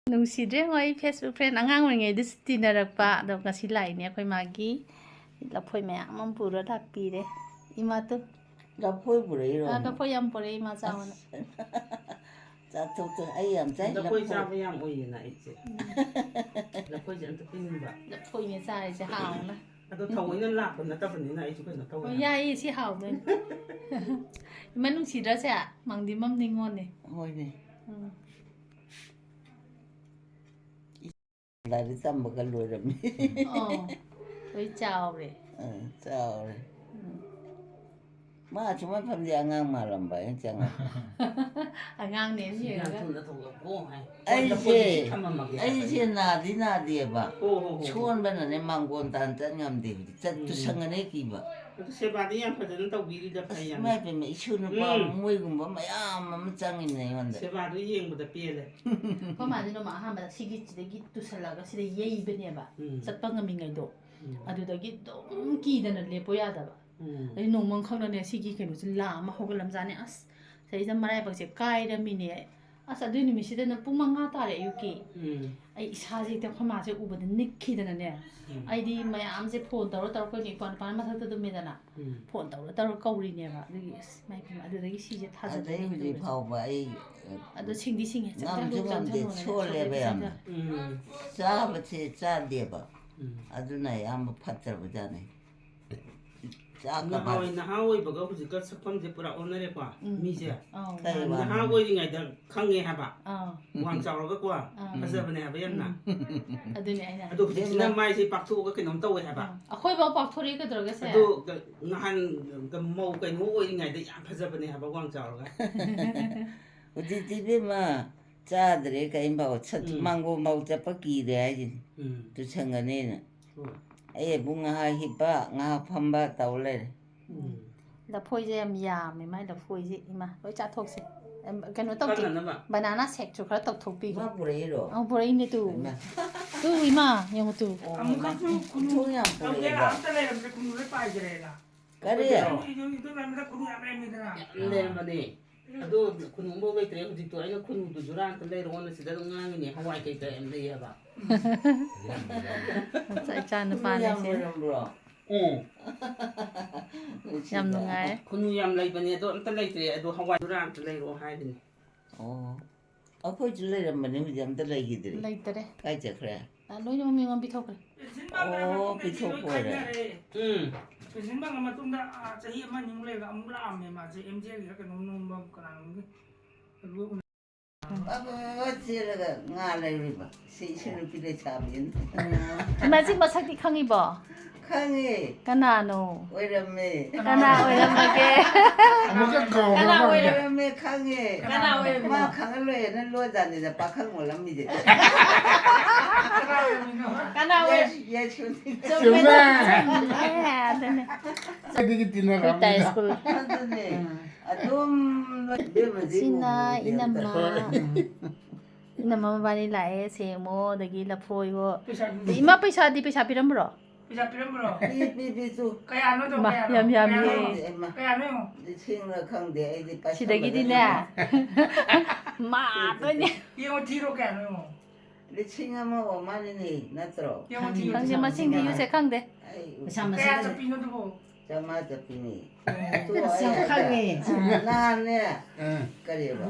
ꯅꯨꯡꯁꯤꯗ꯭ꯔꯦ ꯍꯣꯏ Facebook friend ꯑꯉꯥꯡ ꯑꯣꯏꯔꯤꯉꯩꯗꯁꯨ ꯇꯤꯟꯅꯔꯛꯄ ꯑꯗꯣ ꯉꯁꯤ ꯂꯥꯛꯏꯅꯦ ꯑꯩꯈꯣꯏ ꯃꯥꯒꯤ ꯂꯐꯣꯏ ꯃꯌꯥꯝ ꯑꯃ ꯄꯨꯔ ꯂꯥꯛꯄꯤꯔꯦ ꯏꯃꯥꯇꯨ ꯂꯐꯣꯏ ꯄꯨꯔꯛꯏꯔꯣ ꯂꯐꯣꯏ ꯌꯥꯝ ꯄꯨꯔꯛꯏ ꯏꯃꯥ ꯆꯥꯎꯅ ꯆꯥꯊꯣꯛꯇ ꯑꯩ ꯌꯥꯝ ꯆꯥꯏ ꯂꯐꯣꯏ ꯆꯥꯕ ꯌꯥꯝ ꯑꯣꯏꯌꯦꯅ ꯑꯩꯁꯦ ꯂꯐꯣꯏꯁꯦ ꯑꯝꯇ ꯄꯤꯅꯤꯡꯕ ꯂꯐꯣꯏꯅꯦ ꯆꯥꯔꯤꯁꯦ ꯍꯥꯎꯅ ꯑꯗꯣ ꯊꯑꯣꯏꯅ ꯂꯥꯛꯄ ꯅꯠꯇꯕꯅꯤꯅ ꯑꯩꯁꯨ ꯀꯩꯅꯣ ꯇꯧꯋꯦ ꯍꯣꯏ ꯌꯥꯏꯌꯦ ꯁꯤ ꯍꯥꯎꯗꯣꯏꯅꯤ ꯏꯃꯥ ꯅꯨꯡꯁꯤꯗ꯭ꯔꯁꯦ ꯃꯪꯗꯤ ꯃꯝꯅꯤꯡꯉꯣꯅꯦ ꯍꯣꯏꯅꯦ ꯂꯥꯏꯔꯤꯛ ꯇꯝꯕꯒ ꯂꯣꯏꯔꯝꯃꯤ ꯂꯣꯏ ꯆꯥꯎꯔꯦ ꯆꯥꯎꯔꯦ ꯃꯥ ꯁꯨꯃꯥꯏ ꯐꯝꯗꯤ ꯑꯉꯥꯡ ꯃꯥꯜꯂꯝꯕ ꯑꯩꯅ ꯆꯪꯉꯛꯄ ꯑꯉꯥꯡꯅꯦ ꯌꯥꯝ ꯌꯦꯡꯉꯒ ꯊꯨꯅ ꯊꯣꯛꯂꯛꯄꯣ ꯍꯥꯏ ꯑꯩꯁꯦ ꯅꯥꯗꯤ ꯅꯥꯗꯦꯕ ꯁꯣꯟꯕꯅꯅꯦ ꯃꯥꯡꯒꯣꯟ ꯇꯥꯟ ꯆꯠ ꯉꯝꯗꯦ ꯇꯨꯁꯟꯒꯅꯤ ꯀꯤꯕ ꯑꯗꯨ ꯁꯦꯕꯥꯗꯤ ꯌꯥꯝ ꯐꯖꯅ ꯇꯧꯕꯤꯔꯤꯗ ꯐꯩ ꯌꯥꯝ ꯏꯃꯥ ꯏꯄꯦꯝꯃ ꯏꯁꯨ ꯅꯨꯄꯥ ꯃꯣꯏꯒꯨꯝꯕ ꯃꯌꯥꯝ ꯑꯃ ꯆꯪꯉꯤꯅꯦ ꯑꯩꯉꯣꯟꯗ ꯁꯦꯕꯥꯗꯨ ꯌꯦꯡꯕꯗ ꯄꯦꯜꯂꯦ ꯑꯩꯈꯣꯏ ꯃꯥꯗꯤ ꯅꯣꯡꯃ ꯑꯍꯥꯟꯕꯗ ꯁꯤꯒꯤꯁꯤꯗꯒꯤ ꯇꯨꯁꯜꯂꯒ ꯁꯤꯗ ꯌꯩꯕꯅꯦꯕ ꯆꯠꯄ ꯉꯝꯃꯤꯉꯩꯗꯣ ꯑꯗꯨꯗꯒꯤ ꯑꯗꯨꯝ ꯀꯤꯗꯅ ꯂꯦꯞꯄꯣ ꯌꯥꯗꯕ ꯑꯗꯩ ꯅꯣꯡꯃ ꯈꯪꯅꯅꯦ ꯁꯤꯒꯤ ꯀꯩꯅꯣꯁꯦ ꯂꯥꯝꯃ ꯍꯧꯒꯠꯂꯝꯖꯥꯠꯅꯦ ꯑꯁ ꯁꯤꯗꯩꯁꯤꯗ ꯃꯔꯥꯏꯕꯛꯁꯦ ꯀꯥꯏꯔꯝꯃꯤꯅꯦ ꯑꯁ ꯑꯗꯨꯏ ꯅꯨꯃꯤꯠꯁꯤꯗꯅ ꯄꯨꯡ 5 ꯇꯥꯔꯦ ꯑꯌꯨꯛꯀꯤ ꯑꯩ ꯏꯁꯥꯁꯦ ꯍꯦꯛꯇ ꯑꯩꯈꯣꯏ ꯃꯥꯁꯦ ꯎꯕꯗ ꯅꯤꯛꯈꯤꯗꯅꯅꯦ ꯑꯩꯗꯤ ꯃꯌꯥꯝꯁꯦ ꯐꯣꯟ ꯇꯧꯔ ꯑꯩꯈꯣꯏ ꯏꯄꯥ ꯅꯨꯄꯥꯅ ꯃꯊꯛꯇ ꯇꯨꯝꯃꯦꯗꯅ ꯐꯣꯟ ꯇꯧꯔ ꯀꯧꯔꯤꯅꯦꯕ ꯑꯗꯨꯒꯤ ꯑꯁ ꯃꯥꯏ ꯄꯦꯝꯃ ꯑꯗꯨꯗꯒꯤ ꯁꯤꯁꯦ ꯑꯗꯩ ꯍꯧꯖꯤꯛ ꯐꯥꯎꯕ ꯑꯩ ꯑꯗꯣ ꯁꯤꯡꯗꯤ ꯁꯤꯡꯉꯦ ꯉꯝꯁꯨ ꯉꯝꯗꯦ ꯁꯣꯜꯂꯦꯕ ꯌꯥꯝꯅ ꯆꯥꯕꯁꯦ ꯆꯥꯗꯦꯕ ꯑꯗꯨꯅ ꯑꯌꯥꯝꯕ ꯐꯠꯇ꯭ꯔꯕꯖꯥꯠꯅꯤ ꯅꯍꯥ ꯑꯣꯏꯕꯒ ꯍꯧꯖꯤꯛꯀ ꯁꯛꯐꯝꯁꯦ ꯄꯨꯔꯥ ꯑꯣꯟꯅꯔꯦꯀꯣ ꯃꯤꯁꯦ ꯅꯍꯥ ꯑꯣꯏꯔꯤꯉꯩꯗ ꯈꯪꯉꯦ ꯍꯥꯏꯕ ꯋꯥꯡ ꯆꯥꯎꯔꯒꯀꯣ ꯐꯖꯕꯅꯦ ꯍꯥꯏꯕ ꯌꯥꯝꯅ ꯑꯗꯨꯅꯦ ꯑꯩꯅ ꯑꯗꯣ ꯍꯧꯖꯤꯛꯁꯤꯅ ꯃꯥꯏꯁꯦ ꯄꯥꯛꯊꯣꯛꯑꯒ ꯀꯩꯅꯣꯝ ꯇꯧꯋꯦ ꯍꯥꯏꯕ ꯑꯩꯈꯣꯏꯐꯥꯎ ꯄꯥꯛꯊꯣꯔꯛꯏ ꯀꯩꯗꯧꯔꯒꯦ ꯑꯗꯣ ꯅꯍꯥꯟ ꯃꯧ ꯀꯩꯅꯣ ꯑꯣꯏꯔꯤꯉꯩꯗ ꯌꯥꯝ ꯐꯖꯕꯅꯦ ꯍꯥꯏꯕ ꯋꯥꯡ ꯆꯥꯎꯔꯒ ꯍꯧꯖꯤꯛꯇꯤ ꯏꯕꯦꯝꯃ ꯆꯥꯗ꯭ꯔꯦ ꯀꯔꯤꯝꯐꯥꯎ ꯃꯥꯡꯒꯣꯟꯐꯥꯎ ꯆꯠꯄ ꯀꯤꯔꯦ ꯍꯥꯏꯁꯤꯅꯤ ꯇꯨꯁꯟꯒꯅꯤꯅ ꯑꯩ ꯑꯕꯨꯡ ꯉꯥꯏꯍꯥꯛ ꯍꯤꯞꯄ ꯉꯥꯏꯍꯥꯛ ꯐꯝꯕ ꯇꯧ ꯂꯩꯔꯦ ꯂꯐꯣꯏꯁꯦ ꯌꯥꯝ ꯌꯥꯝꯃꯦ ꯃꯥꯏ ꯂꯐꯣꯏꯁꯦ ꯏꯃꯥ ꯂꯣꯏ ꯆꯥꯊꯣꯛꯁꯦ ꯀꯩꯅꯣ ꯇꯧꯒꯦ ꯕꯅꯥꯅꯥ ꯁꯦꯛꯁꯨ ꯈꯔ ꯇꯧꯊꯣꯛꯄꯤꯒꯦ ꯄꯨꯔꯛꯏꯔꯣ ꯄꯨꯔꯛꯏꯅꯦ ꯇꯨ ꯏꯃꯥ ꯌꯦꯡꯉꯨ ꯇꯨ ꯈꯨꯊꯣꯡ ꯌꯥꯝ ꯄꯨꯔꯛꯑꯦꯕ ꯀꯔꯤ ꯂꯩꯔꯝꯕꯅꯦ ꯑꯗꯣ ꯈꯨꯅꯨꯡꯐꯥꯎ ꯂꯩꯇ꯭ꯔꯦ ꯍꯧꯖꯤꯛꯇꯣ ꯑꯩꯅ ꯈꯨꯅꯨꯗꯨ ꯖꯨꯔꯥ ꯑꯝꯇ ꯂꯩꯔꯛꯑꯣꯅ ꯁꯤꯗ ꯑꯗꯨꯝ ꯉꯥꯡꯉꯤꯅꯦ ꯍꯋꯥꯏ ꯀꯩꯀꯥ ꯌꯥꯝ ꯂꯩ ꯍꯥꯏꯕ ꯏꯆꯥ ꯅꯨꯄꯥꯅꯤꯁꯦ ꯌꯥꯝ ꯅꯨꯡꯉꯥꯏꯔꯦ ꯈꯨꯅꯨ ꯌꯥꯝ ꯂꯩꯕꯅꯦ ꯑꯗꯣ ꯑꯝꯇ ꯂꯩꯇ꯭ꯔꯦ ꯑꯗꯣ ꯍꯋꯥꯏ ꯖꯨꯔꯥ ꯑꯝꯇ ꯂꯩꯔꯛꯑꯣ ꯍꯥꯏꯕꯅꯤ ꯑꯣ ꯑꯩꯈꯣꯏꯁꯨ ꯂꯩꯔꯝꯕꯅꯦ ꯍꯧꯖꯤꯛ ꯑꯝꯇ ꯂꯩꯈꯤꯗ꯭ꯔꯦ ꯂꯩꯇꯔꯦ ꯀꯥꯏ ꯆꯠꯈ꯭ꯔꯦ ꯂꯣꯏꯅꯃꯛ ꯃꯤꯉꯣꯟ ꯄꯤꯊꯣꯛꯈ꯭ꯔꯦ ꯑꯣ ꯄꯤꯊꯣꯛꯄ ꯑꯣꯏꯔꯦ ꯄ꯭ꯔꯦꯁꯤꯗꯦꯟ ꯃꯇꯨꯡꯗ ꯆꯍꯤ 1-2 ꯂꯩꯔꯒ ꯑꯃꯨꯛ ꯂꯥꯛꯑꯝꯃꯦ ꯃꯥꯁꯦ ꯑꯦꯝꯖꯦꯜꯒꯤꯔ ꯀꯩꯅꯣꯝ ꯅꯣꯝꯕ ꯀꯅꯥꯅꯣꯝꯒꯤ ꯆꯦꯜꯂꯒ ꯉꯥ ꯂꯩꯔꯨꯕ ꯁꯤ ꯏꯁꯨ ꯅꯨꯄꯤ ꯂꯩꯁꯥꯕꯤꯅ ꯏꯃꯥꯖꯤ ꯃꯁꯛꯇꯤ ꯈꯪꯉꯤꯕꯣ ꯈꯪꯉꯦ ꯀꯅꯥꯅꯣ ꯑꯣꯏꯔꯝꯃꯦ ꯀꯅꯥ ꯑꯣꯏꯔꯝꯃꯒꯦ ꯀꯅꯥ ꯑꯣꯏꯔꯝꯃꯦ ꯈꯪꯉꯦ ꯀꯅꯥ ꯑꯣꯏꯔꯝꯃꯤꯅꯣ ꯃꯥ ꯈꯪꯍꯜꯂꯣꯏꯅ ꯂꯣꯏꯖꯥꯅꯤꯗ ꯄꯥꯈꯪ ꯑꯣꯜꯂꯝꯃꯤꯁꯦ ꯀꯅꯥ ꯑꯣꯏ ꯑꯗꯨꯅꯦ ꯑꯗꯨꯝ ꯁꯤꯅ ꯏꯅꯝꯃ ꯃꯕꯥꯅꯤ ꯂꯥꯛꯑꯦ ꯁꯦꯝꯃꯣ ꯑꯗꯒꯤ ꯂꯐꯣꯏꯋꯣ ꯏꯃꯥ ꯄꯩꯁꯥ ꯄꯤꯔꯝꯕ꯭ꯔꯣ ꯄꯩꯁꯥ ꯄꯤꯔꯝꯕ꯭ꯔꯣ ꯄꯤꯁꯨ ꯀꯌꯥꯅꯣ ꯌꯥꯝ ꯌꯥꯝꯃꯤꯌꯦ ꯀꯌꯥꯅꯣ ꯂꯤꯁꯤꯡꯂ ꯈꯪꯗꯦ ꯑꯩꯗꯤ ꯁꯤꯗꯒꯤꯗꯤꯅꯦ ꯃꯥꯗꯣꯏꯅꯦ ꯌꯦꯡꯉꯣ ꯊꯤꯔꯣ ꯀꯌꯥꯅꯣ ꯌꯦꯡꯉꯣ 1,000 ꯑꯣ ꯃꯥꯅꯤꯅꯦ ꯅꯠꯇ꯭ꯔꯣ ꯈꯪꯗꯦ ꯃꯁꯤꯡ ꯊꯤꯌꯨꯁꯦ ꯈꯪꯗꯦ ꯀꯌꯥ ꯆꯠꯄꯤꯅꯣ ꯑꯗꯨꯕꯣ 500 ꯆꯠꯄꯤꯅꯤ ꯈꯪꯉꯦ ꯅꯍꯥꯟꯅꯦ ꯀꯔꯤꯕ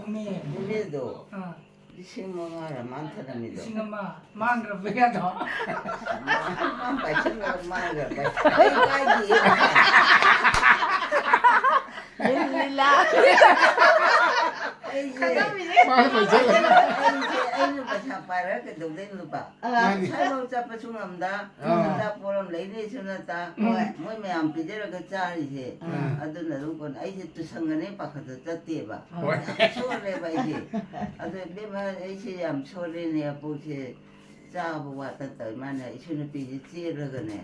ꯕꯨꯅꯦꯗꯣ 5,000ꯔ ꯃꯥꯡꯊꯔꯝꯃꯤꯗꯣ 1,000 ꯃꯥꯡꯈ꯭ꯔꯕ ꯌꯥꯗꯣ ꯄꯥꯏꯁꯜꯂꯒ ꯃꯥꯡꯈ꯭ꯔꯕ ꯑꯩꯅ ꯄꯩꯁꯥ ꯄꯥꯏꯔꯒ ꯀꯩꯗꯧꯗꯣꯏꯅꯣ ꯅꯨꯄꯥ ꯁꯥꯏꯐꯥꯎ ꯆꯠꯄꯁꯨ ꯉꯝꯗ ꯑꯆꯥꯄꯣꯠ ꯑꯃ ꯂꯩꯅꯤꯁꯨ ꯅꯠꯇ ꯃꯣꯏ ꯃꯌꯥꯝ ꯄꯤꯖꯔꯒ ꯆꯥꯔꯤꯁꯦ ꯑꯗꯨꯅ ꯑꯗꯨꯝ ꯑꯩꯁꯦ ꯇꯨꯁꯟꯒꯅꯤ ꯄꯥꯈꯠꯇ ꯆꯠꯇꯦꯕ ꯌꯥꯝ ꯁꯣꯜꯂꯦꯕ ꯑꯩꯁꯦ ꯑꯗꯨ ꯏꯕꯦꯝꯃ ꯑꯩꯁꯦ ꯌꯥꯝ ꯁꯣꯜꯂꯦꯅꯦ ꯄꯨꯛꯁꯦ ꯆꯥꯕ ꯋꯥꯠꯇ ꯇꯧꯏ ꯃꯥꯅ ꯏꯁꯨ ꯅꯨꯄꯤꯁꯦ ꯆꯦꯜꯂꯒꯅꯦ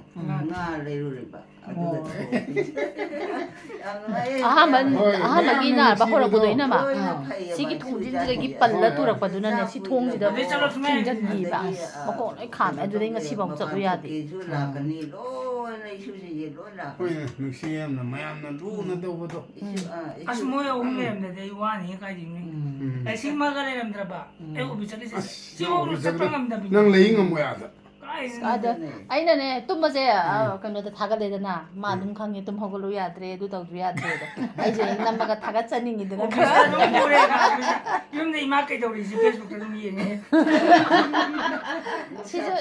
ꯉꯥ ꯂꯩꯔꯨꯔꯤꯕ ꯑꯗꯨꯒ ꯑꯍꯥꯟꯕꯒꯤ ꯅꯥꯕ ꯍꯧꯔꯛꯄꯗꯣ ꯏꯅꯝꯃ ꯁꯤꯒꯤ ꯊꯣꯡꯖꯤꯟꯁꯤꯗꯒꯤ ꯄꯜꯂ ꯇꯨꯔꯛꯄꯗꯨꯅꯅꯦ ꯁꯤ ꯊꯣꯡꯁꯤꯗ ꯊꯤꯡꯖꯤꯟꯈꯤꯕ ꯃꯈꯣꯡ ꯂꯣꯏ ꯈꯥꯝꯃꯦ ꯑꯗꯨꯗꯩ ꯉꯁꯤꯐꯥꯎ ꯆꯠꯂꯨ ꯌꯥꯗꯦ ꯂꯥꯛꯀꯅꯤ ꯂꯣꯏ ꯂꯣꯏꯅ ꯏꯁꯨꯁꯤꯡꯁꯦ ꯂꯣꯏꯅ ꯍꯣꯏꯅꯦ ꯅꯨꯡꯁꯤ ꯌꯥꯝꯅ ꯃꯌꯥꯝꯅ ꯂꯨꯅ ꯇꯧꯕꯗꯣ ꯑꯁ ꯃꯣꯏ ꯑꯍꯨꯝ ꯂꯩꯔꯝꯗ꯭ꯔꯗꯤ ꯑꯩ ꯋꯥꯅꯤ ꯀꯥꯏꯗꯩꯅꯣ ꯑꯩ ꯁꯤꯃꯒ ꯂꯩꯔꯝꯗ꯭ꯔꯕ ꯑꯩ ꯑꯣꯐꯤꯁ ꯆꯠꯂꯤꯁꯦ ꯁꯤꯐꯥꯎ ꯆꯠꯄ ꯉꯝꯗꯕꯤꯅꯤ ꯅꯪ ꯂꯩ ꯉꯝꯃꯣꯏ ꯑꯥꯗ ꯑꯗ ꯑꯩꯅꯅꯦ ꯇꯨꯝꯕꯁꯦ ꯀꯩꯅꯣꯗ ꯊꯥꯒꯠꯂꯦꯗꯅ ꯃꯥ ꯑꯗꯨꯝ ꯈꯪꯉꯦ ꯇꯨꯝ ꯍꯧꯒꯠꯂꯨ ꯌꯥꯗ꯭ꯔꯦ ꯑꯗꯨ ꯇꯧꯗ꯭ꯔꯤ ꯌꯥꯗ꯭ꯔꯦꯗ ꯑꯩꯁꯦ ꯅꯝꯃꯒ ꯊꯥꯒꯠꯆꯅꯤꯡꯉꯤꯗꯅ ꯑꯣꯐꯤꯁꯇ ꯑꯗꯨꯝ ꯎꯔꯦꯒ ꯌꯨꯝꯗ ꯏꯃꯥ ꯀꯩꯗꯧꯔꯤꯁꯤ ꯐꯦꯁꯕꯨꯛꯇ ꯑꯗꯨꯝ ꯌꯦꯡꯉꯦ ꯁꯤꯁꯨ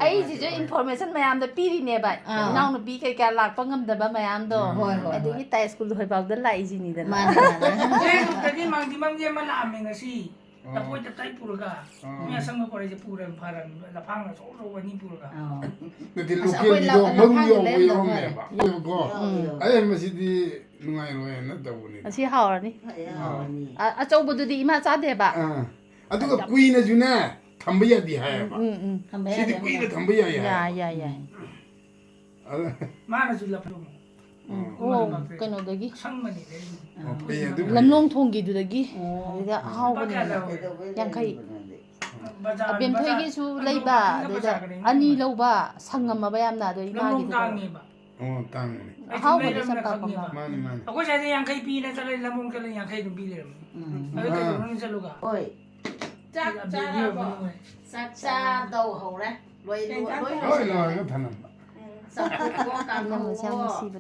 ꯑꯩꯁꯤꯁꯨ ꯏꯟꯐꯣꯔꯃꯦꯁꯟ ꯃꯌꯥꯝꯗ ꯄꯤꯔꯤꯅꯦꯕ ꯏꯅꯥꯎꯅꯨꯄꯤ ꯀꯩꯀꯥ ꯂꯥꯛꯄ ꯉꯝꯗꯕ ꯃꯌꯥꯝꯗꯣ ꯑꯗꯒꯤ ꯇꯥꯏ ꯁ꯭ꯀꯨꯜ ꯍꯣꯏꯐꯥꯎꯗ ꯂꯥꯛꯏꯁꯤꯅꯤꯗꯅ ꯐꯦꯁꯕꯨꯛꯇꯗꯤ ꯃꯪꯗꯤ ꯃꯪꯗꯤ ꯑꯃ ꯂꯥꯛꯑꯝꯃꯦ ꯉꯁꯤ ꯂꯐꯣꯏ ꯇꯞꯇꯥꯏ ꯄꯨꯔꯒ ꯃꯤ ꯑꯁꯪꯕ ꯄꯣꯔꯩꯁꯦ ꯄꯨꯔ ꯐꯔꯝꯃꯤ ꯂꯐꯥꯡꯅ ꯑꯆꯧ ꯑꯆꯧꯕ ꯑꯅꯤ ꯄꯨꯔꯒ ꯅꯠꯇꯦ ꯂꯣꯀꯦꯜꯒꯤꯗꯣ ꯃꯔꯨ ꯌꯥꯎꯕ ꯌꯥꯎꯔꯝꯃꯦꯕ ꯀꯣ ꯑꯩ ꯃꯁꯤꯗꯤ ꯅꯨꯡꯉꯥꯏꯔꯣꯏꯅ ꯇꯧꯕꯅꯤ ꯑꯁꯤ ꯍꯥꯎꯔꯅꯤ ꯑꯆꯧꯕꯗꯨꯗꯤ ꯏꯃꯥ ꯆꯥꯗꯦꯕ ꯑꯗꯨꯒ ꯀꯨꯏꯅꯁꯨꯅꯦ ꯊꯝꯕ ꯌꯥꯗꯦ ꯍꯥꯏꯌꯦꯕ ꯁꯤꯗꯤ ꯀꯨꯏꯅ ꯊꯝꯕ ꯌꯥꯏ ꯌꯥꯏ ꯌꯥꯏ ꯌꯥꯏ ꯃꯥꯅꯁꯨ ꯂꯐꯨ ꯑꯣ ꯀꯩꯅꯣꯗꯒꯤ ꯑꯁꯪꯕꯅꯤ ꯂꯝꯂꯣꯡ ꯊꯣꯡꯒꯤꯗꯨꯗꯒꯤ ꯑꯗꯨꯗ ꯑꯍꯥꯎꯕꯅꯦꯕ ꯌꯥꯡꯈꯩ ꯑꯕꯦꯝꯊꯣꯏꯒꯤꯁꯨ ꯂꯩꯕ ꯑꯗꯨꯗ ꯑꯅꯤ ꯂꯧꯕ ꯁꯪꯉꯝꯃꯕ ꯌꯥꯝꯅ ꯑꯗꯣ ꯂꯝꯂꯣꯡ ꯏꯃꯥꯒꯤꯗꯨꯗ ꯇꯥꯡꯉꯦꯕ ꯑꯣ ꯇꯥꯡꯕꯅꯤ ꯑꯍꯥꯎꯕꯗꯤ ꯆꯞꯄ ꯃꯥꯅꯤ ꯃꯥꯅꯤ ꯑꯩꯈꯣꯏ ꯁ꯭ꯋꯥꯏꯗ ꯌꯥꯡꯈꯩ ꯄꯤꯅ ꯆꯠꯂꯦ ꯂꯝꯂꯣꯡ ꯆꯠꯂꯦ ꯌꯥꯡꯈꯩ ꯑꯗꯨꯝ ꯄꯤ ꯂꯩꯔꯝꯃꯦ ꯑꯗꯨ ꯀꯩꯗꯧꯕ ꯅꯪ ꯆꯠꯂꯨꯒ ꯍꯣꯏ ꯆꯥꯛ ꯆꯥꯗꯧ ꯍꯧꯔꯦ ꯂꯣꯏ ꯂꯣꯏ ꯂꯣꯏꯔꯒ ꯊꯅꯝꯕ ꯆꯝꯐꯨꯠꯀꯣ ꯀꯥꯡꯍꯧꯀꯣ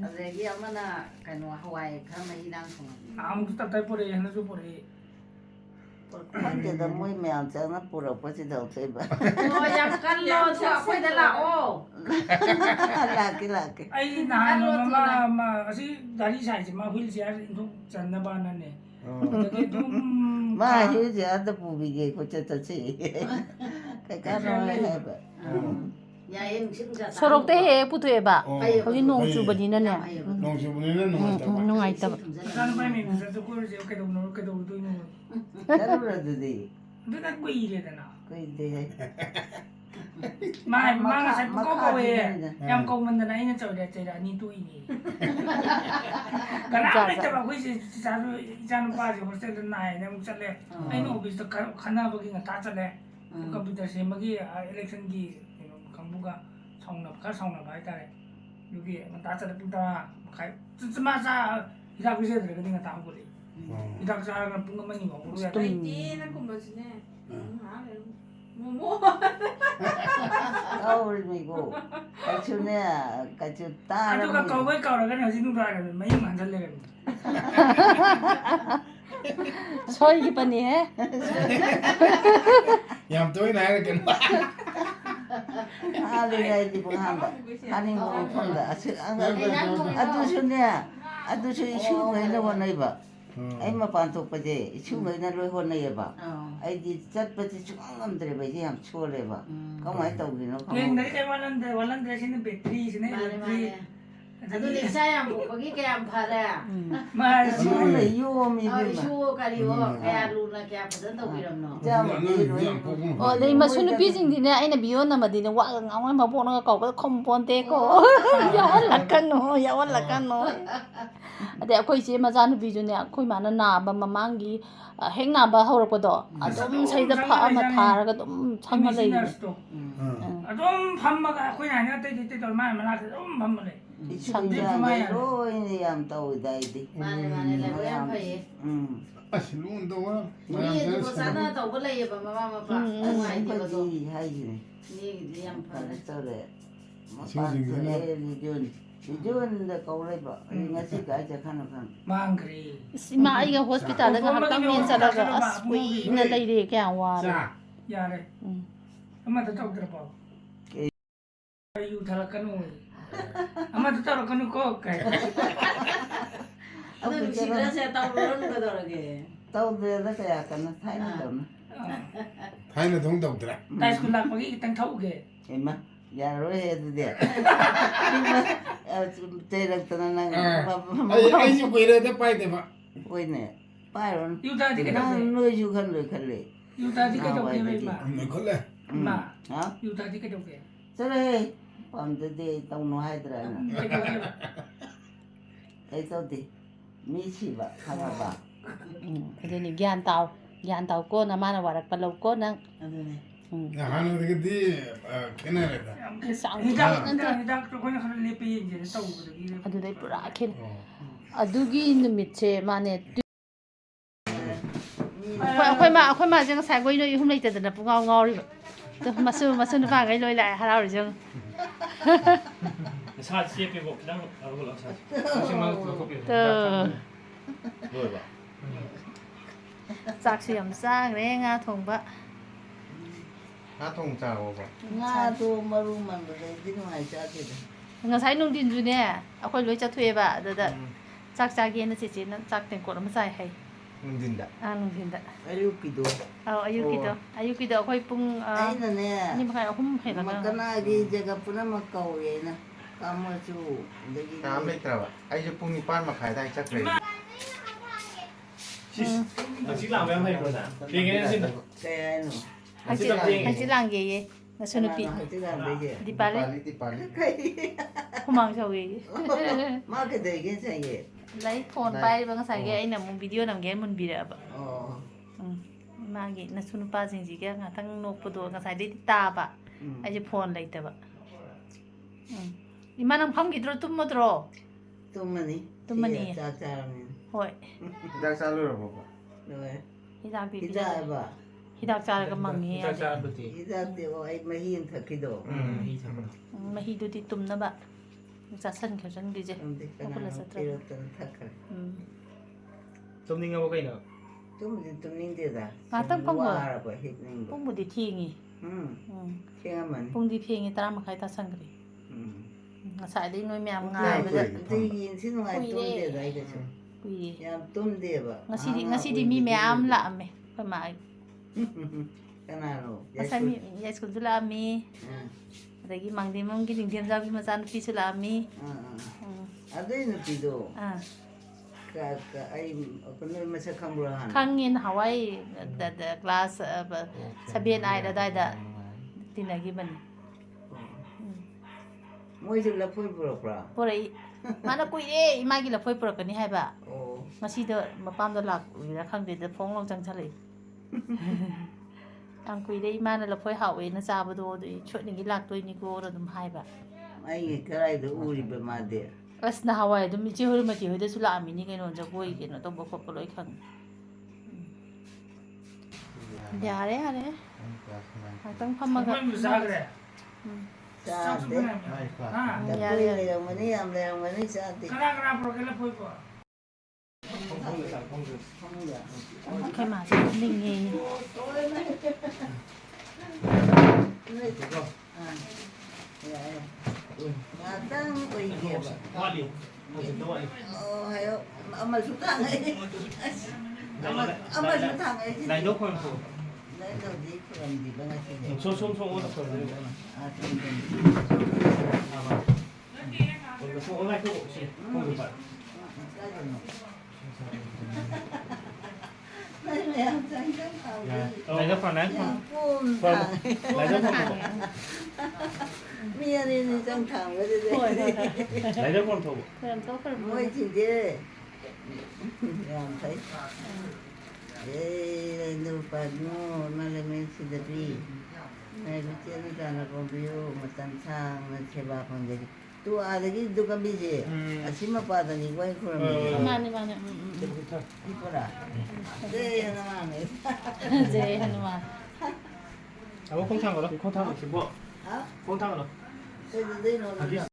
ꯑꯗꯒꯤ ꯑꯃꯅ ꯀꯩꯅꯣ ꯍꯋꯥꯏ ꯈꯔ ꯃꯍꯤꯗꯥꯡ ꯊꯣꯡꯉꯝꯃꯤ ꯑꯃꯨꯛꯁꯨ ꯇꯞꯇꯥꯏ ꯄꯨꯔꯛꯑꯦ ꯍꯟꯗꯛꯁꯨ ꯄꯨꯔꯛꯑꯦ ꯈꯪꯗꯦꯗ ꯃꯣꯏ ꯃꯌꯥꯝ ꯆꯪꯅ ꯄꯨꯔꯛꯄꯁꯤꯗ ꯑꯩꯈꯣꯏꯕ ꯑꯣ ꯌꯥꯝ ꯀꯜꯂꯣ ꯑꯩꯈꯣꯏꯗ ꯂꯥꯛꯑꯣ ꯂꯥꯛꯀꯦ ꯑꯩ ꯅꯍꯥꯟ ꯅꯣꯡꯃ ꯑꯁꯤ ꯒꯥꯔꯤ ꯁꯥꯏꯁꯦ ꯃꯥ ꯍꯨꯏꯜ ꯆꯤꯌꯥꯔ ꯏꯟꯊꯣꯛ ꯆꯟꯅꯕꯅꯅꯦ ꯑꯗꯒꯤ ꯑꯗꯨꯝ ꯃꯥ ꯍꯧꯖꯤꯛ ꯑꯗ ꯄꯨꯕꯤꯒꯦ ꯀꯣꯏꯆꯠ ꯆꯠꯁꯤ ꯀꯩꯀꯥꯅꯣ ꯍꯥꯏꯕ ꯁꯣꯔꯣꯛꯇ ꯍꯦꯛ ꯍꯦꯛ ꯄꯨꯊꯣꯛꯑꯦꯕ ꯍꯧꯖꯤꯛ ꯅꯣꯡ ꯆꯨꯕꯅꯤꯅꯅꯦ ꯅꯣꯡ ꯆꯨꯕꯅꯤꯅ ꯅꯨꯡꯉꯥꯏꯇꯕ ꯅꯨꯡꯉꯥꯏꯇꯕ ꯏꯆꯥꯅꯨꯄꯥ ꯃꯦꯝꯁꯇꯁꯨ ꯀꯣꯏꯔꯨꯁꯦ ꯀꯩꯗꯧꯗꯣꯏꯅꯣ ꯆꯠꯂꯨꯔ ꯑꯗꯨꯗꯤ ꯑꯗꯨꯅ ꯀꯨꯏꯔꯦꯗꯅ ꯀꯨꯏꯗꯦ ꯃꯥ ꯉꯁꯥꯏ ꯄꯨꯀꯧ ꯀꯧꯋꯦ ꯌꯥꯝ ꯀꯧꯃꯟꯗꯅ ꯑꯩꯅ ꯆꯩꯔꯛꯑꯅꯤ ꯇꯣꯛꯏꯅꯦ ꯀꯅꯥꯝ ꯂꯩꯇꯕ ꯑꯩꯈꯣꯏꯁꯦ ꯏꯆꯥꯅꯨꯄꯥꯁꯦ ꯍꯣꯁꯇꯦꯜꯗ ꯅꯥꯏꯅ ꯑꯃꯨꯛ ꯆꯠꯂꯦ ꯑꯩꯅ ꯑꯣꯐꯤꯁꯇ ꯈꯟꯅꯕꯒꯤ ꯉꯟꯇꯥ ꯆꯠꯂꯦ ꯀꯝꯄ꯭ꯌꯨꯇꯔ ꯁꯦꯝꯕꯒꯤ ꯏꯂꯦꯛꯁꯟꯒꯤ ꯀꯩꯅꯣ ꯀꯥꯡꯕꯨꯒ ꯈꯔ ꯁꯥꯎꯅꯕ ꯍꯥꯏꯇꯥꯔꯦ ꯑꯗꯨꯒꯤ ꯉꯟꯇꯥ ꯆꯠꯂꯦ ꯄꯨꯡ 10:30 ꯃꯥ ꯍꯤꯗꯥꯛ ꯄꯤꯖꯗ꯭ꯔꯒꯗꯤ ꯉꯟꯇꯥ ꯍꯧꯒꯠꯂꯛꯏ ꯍꯤꯗꯥꯛ ꯆꯥꯔꯒ ꯄꯨꯡ 1-2 ꯍꯧꯒꯠꯂꯨ ꯌꯥꯗꯦ ꯀꯧꯔꯤꯅꯤꯀꯣ ꯀꯩꯁꯨꯅꯦ ꯀꯩꯁꯨ ꯑꯗꯨꯒ ꯇꯥꯔꯝꯃꯤ ꯀꯧꯕꯩ ꯀꯧꯔꯒꯅ ꯍꯧꯖꯤꯛ ꯅꯨꯡꯗꯥꯡꯋꯥꯏꯔꯝ ꯃꯌꯨꯝ ꯍꯟꯖꯜ ꯂꯩꯔꯝꯃꯤ ꯁꯣꯏꯈꯤꯕꯅꯤꯍꯦ ꯌꯥꯝ ꯇꯣꯏꯅ ꯍꯥꯏꯔꯛꯀꯅꯨ ꯍꯥꯜꯂꯤꯉꯩꯗꯤ ꯄꯨꯡꯍꯥꯟꯗ ꯍꯥꯟꯅꯤꯡꯕ ꯃꯐꯝꯗ ꯑꯗꯨꯁꯨ ꯏꯁꯨꯉꯩꯅ ꯍꯣꯠꯅꯩꯕ ꯑꯩ ꯃꯄꯥꯟ ꯊꯣꯛꯄꯁꯦ ꯏꯁꯨꯉꯩꯅ ꯂꯣꯏ ꯍꯣꯠꯅꯩꯌꯦꯕ ꯑꯩꯗꯤ ꯆꯠꯄꯁꯦ ꯁꯨꯡꯉꯝ ꯉꯝꯗ꯭ꯔꯦꯕ ꯑꯩꯁꯦ ꯌꯥꯝ ꯁꯣꯜꯂꯦꯕ ꯀꯃꯥꯏꯅ ꯇꯧꯗꯣꯏꯅꯣ ꯌꯦꯡꯗꯗꯤ ꯀꯩ ꯋꯥꯠꯍꯟꯗ꯭ꯔꯦ ꯁꯤꯅ ꯕꯦꯇ꯭ꯔꯤ ꯁꯤꯅ ꯏꯂꯦꯛꯇ꯭ꯔꯤꯛ ꯑꯗꯨꯅ ꯏꯆꯥ ꯌꯥꯝ ꯄꯣꯛꯄꯒꯤ ꯀꯌꯥꯝ ꯐꯔꯦ ꯏꯁꯨꯅ ꯌꯣꯝꯃꯤ ꯏꯁꯨ ꯀꯔꯤꯋꯣ ꯀꯌꯥ ꯂꯨꯅ ꯀꯌꯥ ꯐꯖꯅ ꯇꯧꯕꯤꯔꯝꯅꯣ ꯑꯣ ꯑꯗꯩ ꯃꯁꯨ ꯅꯨꯄꯤꯁꯤꯡꯗꯤꯅꯦ ꯑꯩꯅ ꯚꯤꯗꯤꯑꯣ ꯅꯝꯃꯗꯤꯅꯦ ꯋꯥꯒ ꯉꯥꯡꯉꯣꯏ ꯃꯕꯣꯛꯅꯒ ꯀꯧꯕꯗ ꯈꯨꯝꯄꯣꯟꯇꯦꯀꯣ ꯌꯥꯎꯍꯜꯂꯛꯀꯅꯨ ꯑꯗꯩ ꯑꯩꯈꯣꯏ ꯏꯆꯦ ꯃꯆꯥꯅꯨꯄꯤꯁꯨꯅꯦ ꯑꯩꯈꯣꯏ ꯃꯥꯅ ꯅꯥꯕ ꯃꯃꯥꯡꯒꯤ ꯍꯦꯛ ꯅꯥꯕ ꯍꯧꯔꯛꯄꯗꯣ ꯑꯗꯨꯝ ꯁꯩꯗ ꯐꯛ ꯑꯃ ꯊꯥꯔꯒ ꯑꯗꯨꯝ ꯁꯪꯉ ꯂꯩꯔꯤꯅꯦ ꯑꯗꯨꯝ ꯐꯝꯃꯒ ꯑꯩꯈꯣꯏꯅ ꯍꯥꯏꯅ ꯑꯇꯩ ꯇꯧꯔ ꯃꯥꯏ ꯃꯅꯥꯛꯇ ꯑꯗꯨꯝ ꯐꯝꯃ ꯂꯩ ꯏꯁꯨꯁꯥꯡꯒꯩ ꯂꯣꯏꯅ ꯌꯥꯝ ꯇꯧꯋꯤꯗ ꯑꯩꯗꯤ ꯃꯥꯅꯦ ꯂꯥꯏꯕꯛ ꯌꯥꯝ ꯐꯩꯌꯦ ꯑꯁ ꯂꯨꯅ ꯇꯧꯕ ꯃꯤ ꯑꯗꯨꯕꯨ ꯆꯥꯟꯅ ꯇꯧꯕ ꯂꯩꯌꯦꯕ ꯃꯃꯥ ꯃꯄꯥ ꯅꯨꯡꯉꯥꯏꯇꯦꯕꯗꯣ ꯑꯩꯈꯣꯏꯗꯤ ꯍꯥꯏꯁꯤꯅꯦ ꯃꯤꯒꯤꯗꯤ ꯌꯥꯝ ꯐꯔꯦ ꯇꯧꯔꯦ ꯃꯄꯥꯟ ꯊꯣꯛꯑꯦ ꯔꯤꯖꯣꯟꯗ ꯀꯧꯔꯩꯕ ꯉꯁꯤ ꯀꯥꯏ ꯆꯠꯈꯅꯣ ꯈꯪ ꯃꯥꯡꯈ꯭ꯔꯦ ꯏꯃꯥ ꯑꯩꯒ ꯍꯣꯁꯄꯤꯇꯥꯜꯗ ꯉꯥꯏꯍꯥꯛꯇꯪ ꯃꯦꯟ ꯆꯠꯂꯒ ꯑꯁ ꯀꯨꯏꯅ ꯂꯩꯔꯦ ꯀꯌꯥꯝ ꯋꯥꯔꯦ ꯌꯥꯔꯦ ꯑꯃꯗ ꯇꯧꯗ꯭ꯔꯕꯣ ꯌꯨ ꯊꯂꯛꯀꯅꯨ ꯑꯃꯗ ꯇꯧꯔꯛꯀꯅꯨꯀꯣ ꯀꯥꯏ ꯑꯗꯨ ꯅꯨꯡꯁꯤꯗ꯭ꯔꯁꯦ ꯇꯧꯔꯨꯔꯅꯨ ꯀꯩꯗꯧꯔꯒꯦ ꯇꯧꯗ꯭ꯔꯦꯗ ꯀꯌꯥ ꯀꯟꯅ ꯊꯥꯏꯅ ꯇꯧꯅ ꯊꯥꯏꯅꯗꯧ ꯇꯧꯗ꯭ꯔꯦ ꯇꯥꯏ ꯁ꯭ꯀꯨꯜ ꯂꯥꯛꯄꯒꯤ ꯈꯤꯇꯪ ꯊꯧꯒꯦ ꯏꯃꯥ ꯌꯥꯔꯣꯏꯍꯦ ꯑꯗꯨꯗꯤ ꯆꯩꯔꯛꯇꯅ ꯅꯪ ꯑꯩꯁꯨ ꯀꯨꯏꯔꯦꯗ ป้ꯏꯗꯕ ꯍꯣꯏꯅꯦ ꯄꯥꯏꯔꯣꯅ ꯌꯨ ꯊꯛꯑꯗꯤ ꯀꯩꯗꯧꯒꯦ ꯅꯣꯏꯁꯨ ꯈꯜꯂꯣꯏ ꯈꯜꯂꯦ ꯌꯨ ꯊꯛꯑꯗꯤ ꯀꯩꯗꯧꯒꯦ ꯏꯃꯥ ꯅꯣꯏꯈꯠꯂꯦ ꯏꯃꯥ ꯍꯥ ꯌꯨ ꯊꯛꯑꯗꯤ ꯀꯩꯗꯧꯒꯦ ꯆꯠꯂꯣꯍꯦ ꯄꯥꯝꯖꯗꯦ ꯑꯩ ꯇꯧꯅꯨ ꯍꯥꯏꯗ꯭ꯔꯥ ꯑꯩꯅ ꯀꯩꯗꯧꯒꯦꯕ ꯑꯩ ꯇꯧꯗꯦ ꯃꯤ ꯁꯤꯕ ꯈꯪꯉꯕ ꯑꯗꯨꯅꯤ ꯒ꯭ꯌꯥꯟ ꯇꯥꯎꯀꯣ ꯅꯃꯥꯅ ꯋꯥꯔꯛꯄ ꯂꯧꯀꯣ ꯅꯪ ꯑꯗꯨꯅꯦ 하나들이 캐나다. हिदाक ꯑꯩꯈꯣꯏꯅ ꯈꯔ ꯂꯦꯞꯄ ꯌꯦꯡꯁꯦꯅ ꯇꯧꯕꯗꯒꯤ ꯑꯗꯨꯗꯩ ꯄꯨꯔꯥ ꯈꯦꯠꯅꯩ ꯑꯗꯨꯒꯤ ꯅꯨꯃꯤꯠꯁꯦ ꯃꯥꯅꯦ ꯑꯩꯈꯣꯏ ꯃꯥꯁꯦ ꯉꯁꯥꯏ ꯒꯣꯏ ꯅꯣꯏ ꯑꯍꯨꯝ ꯂꯩꯇꯗꯅ ꯄꯨꯡꯉꯥꯎ ꯉꯥꯎꯔꯤꯕ ꯃꯁꯨ ꯅꯨꯄꯥꯈꯩ ꯂꯣꯏ ꯂꯥꯛꯑꯦ ꯍꯔꯥꯎꯔꯤꯁꯦ ꯁꯥ ꯆꯦꯞꯄꯦꯕꯣ ꯈꯤꯇꯪ ꯂꯧꯈꯠꯂꯣ ꯂꯣꯏꯕ ꯆꯥꯛꯁꯨ ꯌꯥꯝ ꯆꯥꯈ꯭ꯔꯦ ꯉꯥ ꯊꯣꯡꯕ ꯉꯥ ꯊꯣꯡ ꯆꯥꯔꯕꯣ? ꯉꯥꯗꯣ ꯃꯔꯨ ꯃꯟꯕꯗꯩꯗꯤ ꯅꯨꯡꯉꯥꯏꯖꯗꯦꯗ. ꯉꯁꯥꯏ ꯅꯨꯡꯊꯤꯟꯁꯨꯅꯦ ꯑꯩꯈꯣꯏ ꯂꯣꯏ ꯆꯠꯊꯣꯛꯑꯦꯕ ꯑꯗꯨꯗ ꯆꯥꯛ ꯆꯥꯒꯦꯅ ꯆꯦꯆꯦꯅ ꯆꯥꯛ ꯇꯦꯡꯀꯣꯠ ꯑꯃ ꯆꯥꯏ ꯍꯩ ꯅꯨꯡꯊꯤꯟꯗ. ꯅꯨꯡꯊꯤꯟꯗ ꯑꯌꯨꯛꯀꯤꯗꯣ. ꯑꯧ ꯑꯌꯨꯛꯀꯤꯗꯣ ꯑꯩꯈꯣꯏ ꯄꯨꯡ ꯑꯩꯅꯅꯦ 2:30 ꯍꯦꯜꯂꯒ ꯀꯅꯥꯒꯤ ꯖꯒꯥ ꯄꯨꯝꯅꯃꯛ ꯀꯧꯋꯦ ꯑꯩꯅ ꯀꯥꯃꯁꯨ ꯑꯗꯒꯤ ꯀꯥꯝ ꯂꯩꯇ꯭ꯔꯕ ꯑꯩꯁꯨ ꯄꯨꯡ 9:30 ꯑꯗꯥꯏ ꯆꯠꯈ꯭ꯔꯦ. ꯍꯧꯖꯤꯛ ꯂꯥꯛꯕ ꯌꯥꯝ ꯍꯩꯕ꯭ꯔꯣꯅ ꯄꯦꯡꯉꯦꯅ ꯁꯤꯗ ꯀꯩ ꯍꯥꯏꯅꯣ? ꯍꯪꯆꯤꯠ ꯂꯥꯡꯒꯦꯌꯦ ꯅꯁꯨ ꯅꯨꯄꯤ ꯗꯤꯄꯥꯂꯤ ꯍꯨꯃꯥꯡ ꯁꯧꯋꯦꯌꯦ ꯃꯥ ꯀꯩꯗꯧꯔꯤꯒꯦ ꯉꯁꯥꯏꯒꯤ? ꯂꯩ ꯐꯣꯟ ꯄꯥꯏꯔꯤꯕ ꯉꯁꯥꯏꯒꯤ ꯑꯩꯅ ꯑꯃꯨꯛ ꯚꯤꯗꯤꯑꯣ ꯅꯝꯒꯦꯅ ꯃꯨꯟꯕꯤꯔꯛꯑꯕ ꯑꯣ. ꯃꯥꯒꯤ ꯅꯁꯨ ꯅꯨꯄꯥꯁꯤꯡꯁꯤꯒ ꯉꯥꯛꯇꯪ ꯅꯣꯛꯄꯗꯣ ꯉꯁꯥꯏꯗꯩꯗꯤ ꯇꯥꯕ ꯑꯩꯁꯦ ꯐꯣꯟ ꯂꯩꯇꯕ ꯏꯃꯥ ꯅꯪ ꯐꯝꯈꯤꯗ꯭ꯔꯣ ꯇꯨꯝꯃꯗ꯭ꯔꯣ? tumani Chak charami hoi Hidak salurabo ba? loe hidak pi hidak ba hidak charaga mangi ya hidak de o ai mahi thakido mahi du di tumna ba chasan khajang di je kana pero tan thakar tumninga bo kaina tumning de da tang pang ba ba hitning pung bu di thingi thengaman pung di phengi 3:30 ta sangri ngasai dei noi myam nga ba de yin sin ngai tum de dai ga chu kui yam tum de ba ngasi di mi myam la me pa ma kana ro ngasa mi ya school du la mi adagi mangdi mong gi ding diam jabi masan pi su la mi adai na pido ka ai kono masa khambra han khangin hawai da class 7 ai da dai da tinagi ban moi ju la phoi pura pra porai mana kuire imagi la phoi purakani haiba oh masi da mapam da lak ira khangde da phong long chang chalai ang kuire imana la phoi hawe na chaba do du chotningi lak toi ni ko ro dum haiba ai karai do uri be ma de asna hawai dum chi hori ma chi hoida sula amini ke no jagoi ke no to bo ko loi khang yare tang phamaga sa de yare le mani am le mani sa de kana pro ke la phoi ko okay ma ning nge Matang ko ige ba wali wali oh hayo amal sutang ai amal sutang ai nai no kon ko nai do di from di ba nga sine so o da ko de ah ko so o nai ko si ko de ba nai no kon nai mía đi trong thằng với đi nai no kon to kram to kram mỗi chị đi làm thấy ê nu pa no na le men si de ri này lúc trước nó ra là con biếu mà tan sang nó chơi ba con gì tu à đấy tu cái gì à xin mà pa thì quay khuôn mình mani đi qua đã đây là mà này je hanuma 아, 콩탕 걸어? 콩탕 뭐? hả 콩탕 걸어? đây nó